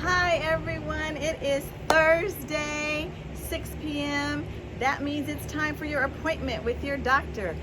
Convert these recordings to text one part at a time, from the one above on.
Hi everyone, it is Thursday, 6 p.m. That means it's time for your appointment with your doctor.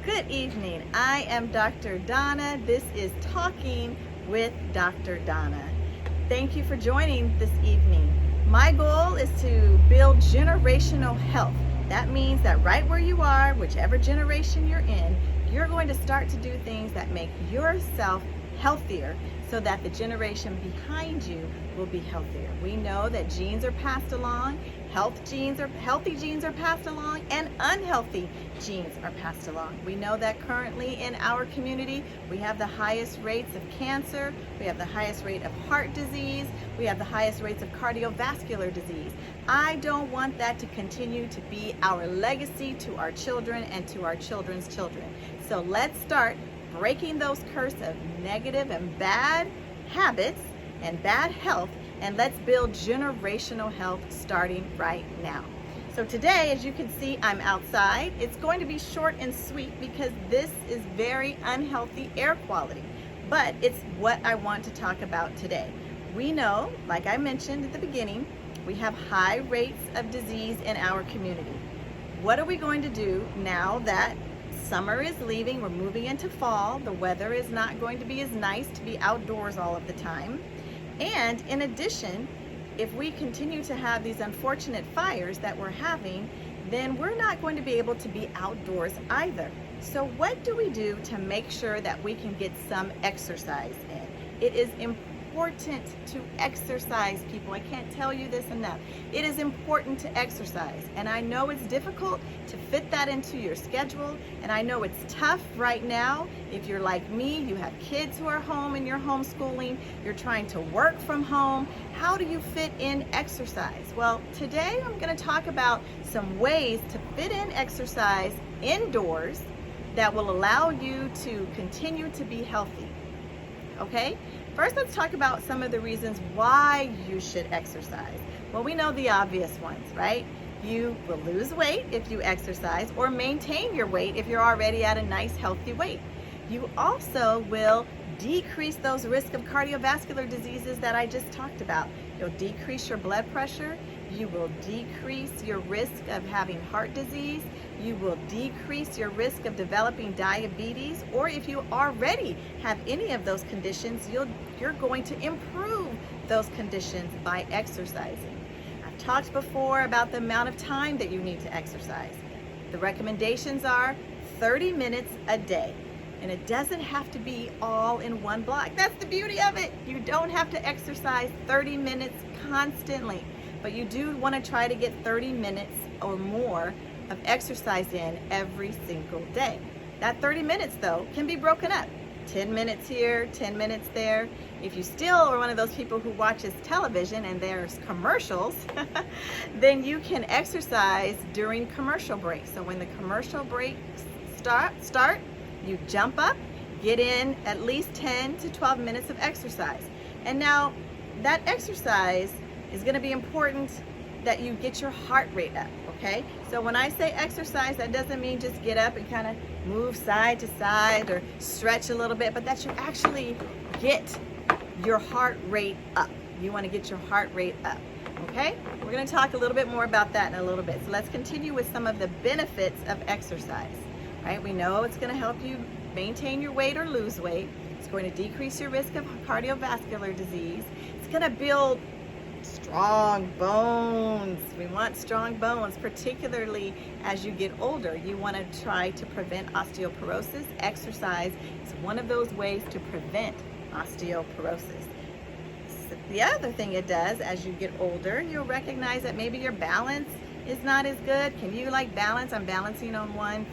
Good evening, I am Dr. Donna. This is Talking with Dr. Donna. Thank you for joining this evening. My goal is to build generational health. That means that right where you are, whichever generation you're in, you're going to start to do things that make yourself healthier so that the generation behind you will be healthier. We know that genes are passed along, healthy genes are passed along, and unhealthy genes are passed along. We know that currently in our community, we have the highest rates of cancer, we have the highest rate of heart disease, we have the highest rates of cardiovascular disease. I don't want that to continue to be our legacy to our children and to our children's children. So let's start breaking those curse of negative and bad habits and bad health, and let's build generational health starting right now. So today, as you can see, I'm outside. It's going to be short and sweet because this is very unhealthy air quality, but it's what I want to talk about today. We know, like I mentioned at the beginning, we have high rates of disease in our community. What are we going to do now that summer is leaving, we're moving into fall, the weather is not going to be as nice to be outdoors all of the time. And in addition, if we continue to have these unfortunate fires that we're having, then we're not going to be able to be outdoors either. So what do we do to make sure that we can get some exercise in? It is important to exercise, people. I can't tell you this enough. It is important to exercise, and I know it's difficult to fit that into your schedule, and I know it's tough right now. If you're like me, you have kids who are home and you're homeschooling, you're trying to work from home. How do you fit in exercise? Well, today I'm going to talk about some ways to fit in exercise indoors that will allow you to continue to be healthy. Okay? First, let's talk about some of the reasons why you should exercise. Well, we know the obvious ones, right? You will lose weight if you exercise, or maintain your weight if you're already at a nice, healthy weight. You also will decrease those risks of cardiovascular diseases that I just talked about. You'll decrease your blood pressure. You will decrease your risk of having heart disease. You will decrease your risk of developing diabetes, or if you already have any of those conditions, you're going to improve those conditions by exercising. I've talked before about the amount of time that you need to exercise. The recommendations are 30 minutes a day. And it doesn't have to be all in one block. That's the beauty of it. You don't have to exercise 30 minutes constantly, but you do want to try to get 30 minutes or more of exercise in every single day. That 30 minutes, though, can be broken up. 10 minutes here, 10 minutes there. If you still are one of those people who watches television and there's commercials, then you can exercise during commercial breaks. So when the commercial breaks start, you jump up, get in at least 10 to 12 minutes of exercise. And now that exercise is going to be important that you get your heart rate up, okay? So when I say exercise, that doesn't mean just get up and kind of move side to side or stretch a little bit, but that you actually get your heart rate up. You want to get your heart rate up, okay? We're going to talk a little bit more about that in a little bit. So let's continue with some of the benefits of exercise. Right? We know it's going to help you maintain your weight or lose weight. It's going to decrease your risk of cardiovascular disease. It's going to build strong bones. We want strong bones, particularly as you get older. You want to try to prevent osteoporosis. Exercise is one of those ways to prevent osteoporosis. The other thing it does as you get older, you'll recognize that maybe your balance is not as good. Can you balance? I'm balancing on one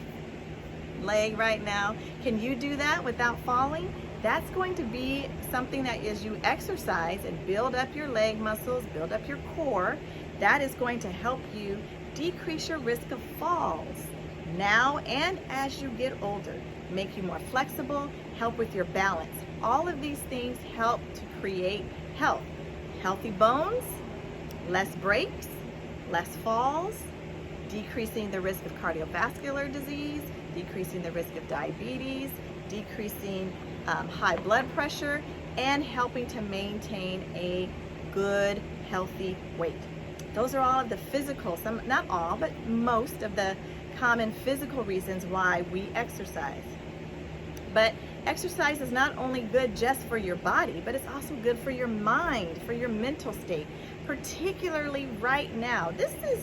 leg right now. Can you do that without falling? That's going to be something that as you exercise and build up your leg muscles, build up your core, that is going to help you decrease your risk of falls now and as you get older, make you more flexible, help with your balance. All of these things help to create health. Healthy bones, less breaks, less falls, decreasing the risk of cardiovascular disease, decreasing the risk of diabetes, decreasing high blood pressure, and helping to maintain a good, healthy weight. Those are all of the physical, some, not all, but most of the common physical reasons why we exercise. But exercise is not only good just for your body, but it's also good for your mind, for your mental state, particularly right now. This is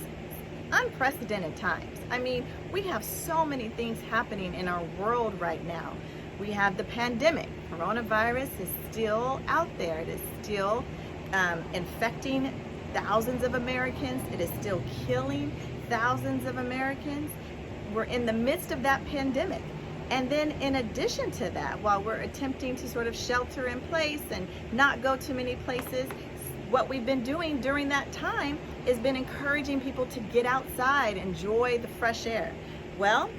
unprecedented times. I mean, we have so many things happening in our world right now. We have the pandemic. Coronavirus is still out there. It is still infecting thousands of Americans. It is still killing thousands of Americans. We're in the midst of that pandemic. And then in addition to that, while we're attempting to sort of shelter in place and not go to many places, what we've been doing during that time has been encouraging people to get outside, enjoy the fresh air. Well,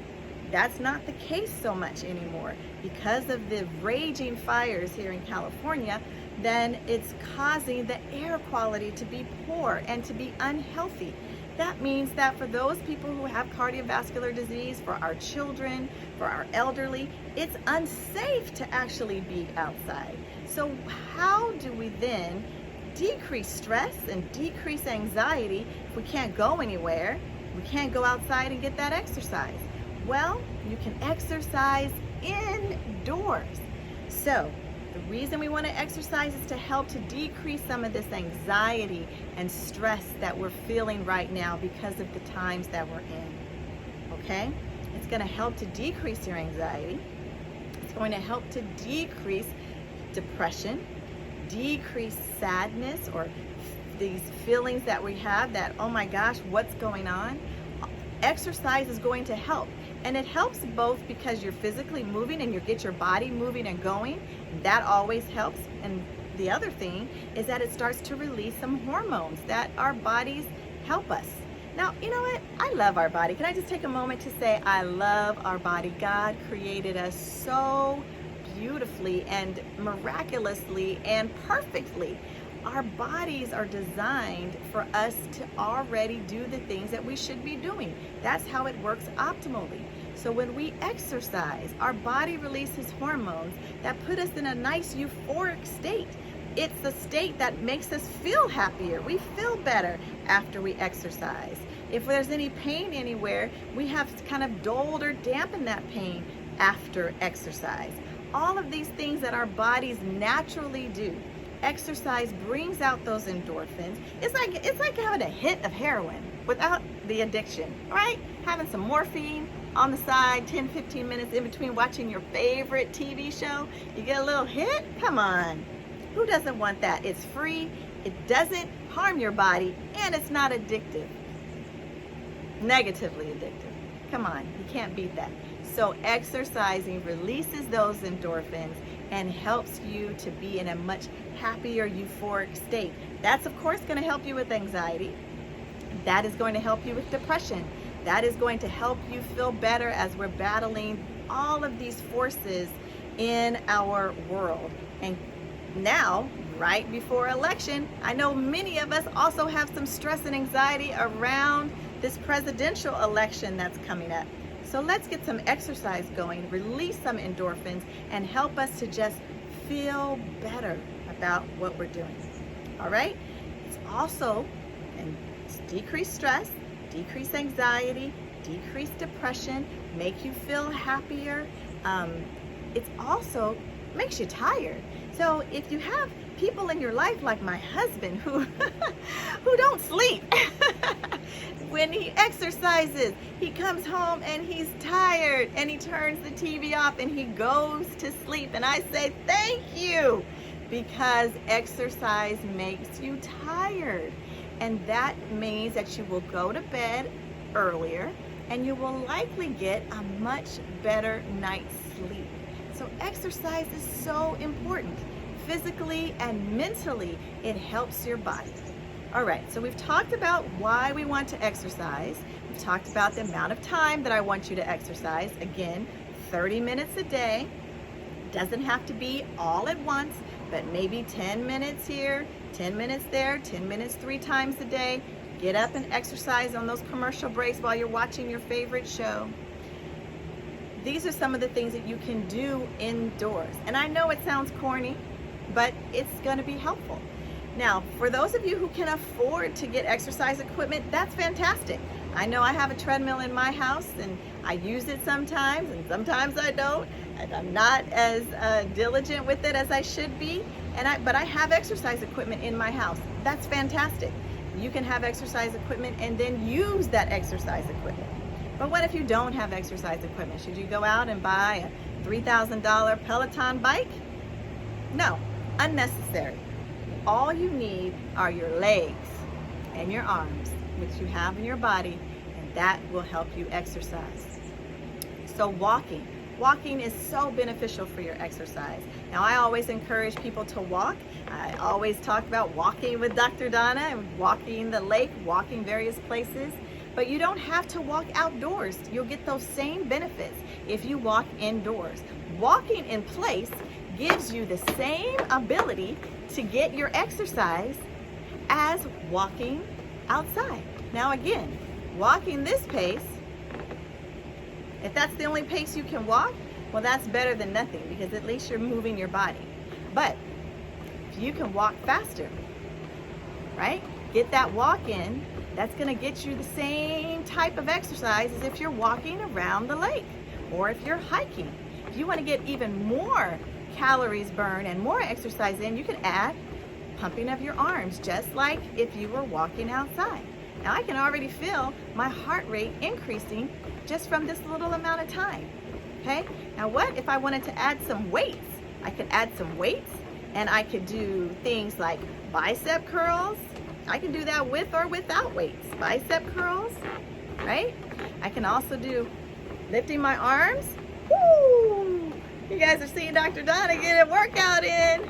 that's not the case so much anymore. Because of the raging fires here in California, then it's causing the air quality to be poor and to be unhealthy. That means that for those people who have cardiovascular disease, for our children, for our elderly, it's unsafe to actually be outside. So how do we then decrease stress and decrease anxiety if we can't go anywhere? We can't go outside and get that exercise. Well, you can exercise indoors. So the reason we want to exercise is to help to decrease some of this anxiety and stress that we're feeling right now because of the times that we're in. Okay? It's going to help to decrease your anxiety. It's going to help to decrease depression, decrease sadness, or these feelings that we have that, oh my gosh, what's going on? Exercise is going to help. And it helps both because you're physically moving and you get your body moving and going. That always helps. And the other thing is that it starts to release some hormones that our bodies help us. Now, you know what? I love our body. Can I just take a moment to say I love our body? God created us so beautifully and miraculously and perfectly. Our bodies are designed for us to already do the things that we should be doing. That's how it works optimally. So when we exercise, our body releases hormones that put us in a nice euphoric state. It's a state that makes us feel happier. We feel better after we exercise. If there's any pain anywhere, we have kind of dulled or dampened that pain after exercise. All of these things that our bodies naturally do. Exercise brings out those endorphins. It's like having a hit of heroin without the addiction, right? Having some morphine on the side, 10-15 minutes in between watching your favorite TV show. You get a little hit? Come on. Who doesn't want that? It's free, it doesn't harm your body, and it's not addictive. Negatively addictive. Come on, you can't beat that. So exercising releases those endorphins and helps you to be in a much happier, euphoric state. That's of course going to help you with anxiety. That is going to help you with depression. That is going to help you feel better as we're battling all of these forces in our world. And now, right before election, I know many of us also have some stress and anxiety around this presidential election that's coming up. So let's get some exercise going, release some endorphins, and help us to just feel better about what we're doing. All right? It's also decrease stress, decrease anxiety, decrease depression, make you feel happier. It's also makes you tired. So if you have people in your life like my husband who don't sleep, when he exercises, he comes home and he's tired and he turns the TV off and he goes to sleep. And I say, thank you, because exercise makes you tired. And that means that you will go to bed earlier and you will likely get a much better night's sleep. So exercise is so important. Physically and mentally, it helps your body. All right, so we've talked about why we want to exercise. We've talked about the amount of time that I want you to exercise. Again, 30 minutes a day. Doesn't have to be all at once, but maybe 10 minutes here, 10 minutes there, 10 minutes 3 times a day. Get up and exercise on those commercial breaks while you're watching your favorite show. These are some of the things that you can do indoors. And I know it sounds corny, but it's going to be helpful. Now, for those of you who can afford to get exercise equipment, that's fantastic. I know I have a treadmill in my house and I use it sometimes and sometimes I don't. And I'm not as diligent with it as I should be, but I have exercise equipment in my house. That's fantastic. You can have exercise equipment and then use that exercise equipment. But what if you don't have exercise equipment? Should you go out and buy a $3,000 Peloton bike? No, unnecessary. All you need are your legs and your arms, which you have in your body, and that will help you exercise. So walking is so beneficial for your exercise. Now, I always encourage people to walk. I always talk about walking with Dr. Donna and walking the lake, walking various places, but you don't have to walk outdoors. You'll get those same benefits if you walk indoors. Walking in place gives you the same ability to get your exercise as walking outside. Now again, walking this pace, if that's the only pace you can walk, well, that's better than nothing because at least you're moving your body. But if you can walk faster, right? Get that walk in, that's gonna get you the same type of exercise as if you're walking around the lake or if you're hiking. If you wanna get even more calories burned and more exercise in, you can add pumping of your arms, just like if you were walking outside. Now I can already feel my heart rate increasing just from this little amount of time, okay? Now what if I wanted to add some weights? I could add some weights and I could do things like bicep curls. I can do that with or without weights. Bicep curls, right? I can also do lifting my arms. Woo! You guys are seeing Dr. Donna get a workout in.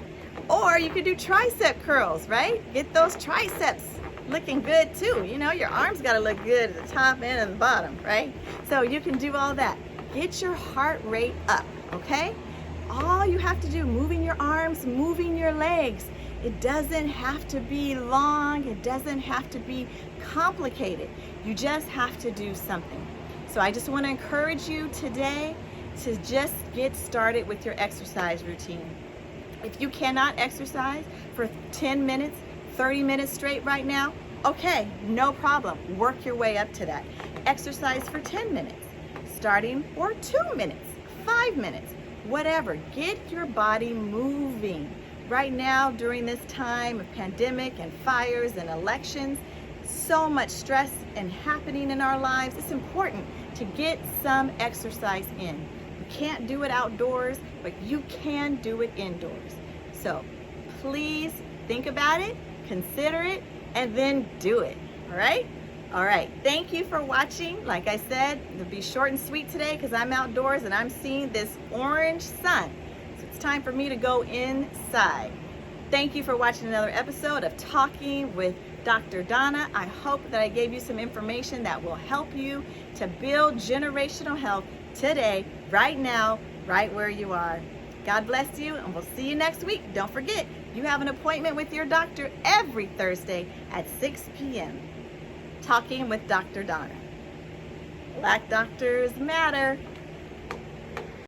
Or you could do tricep curls, right? Get those triceps looking good too. You know, your arms gotta look good at the top and at the bottom, right? So you can do all that. Get your heart rate up, okay? All you have to do, moving your arms, moving your legs. It doesn't have to be long. It doesn't have to be complicated. You just have to do something. So I just wanna encourage you today to just get started with your exercise routine. If you cannot exercise for 10 minutes, 30 minutes straight right now, okay, no problem. Work your way up to that. Exercise for 10 minutes, starting, or 2 minutes, 5 minutes, whatever. Get your body moving. Right now, during this time of pandemic and fires and elections, so much stress and happening in our lives, it's important to get some exercise in. You can't do it outdoors, but you can do it indoors. So please think about it, consider it, and then do it, all right? All right, thank you for watching. Like I said, it'll be short and sweet today because I'm outdoors and I'm seeing this orange sun. So it's time for me to go inside. Thank you for watching another episode of Talking with Dr. Donna. I hope that I gave you some information that will help you to build generational health today, right now, right where you are. God bless you, and we'll see you next week. Don't forget, you have an appointment with your doctor every Thursday at 6 p.m. Talking with Dr. Donna. Black doctors matter.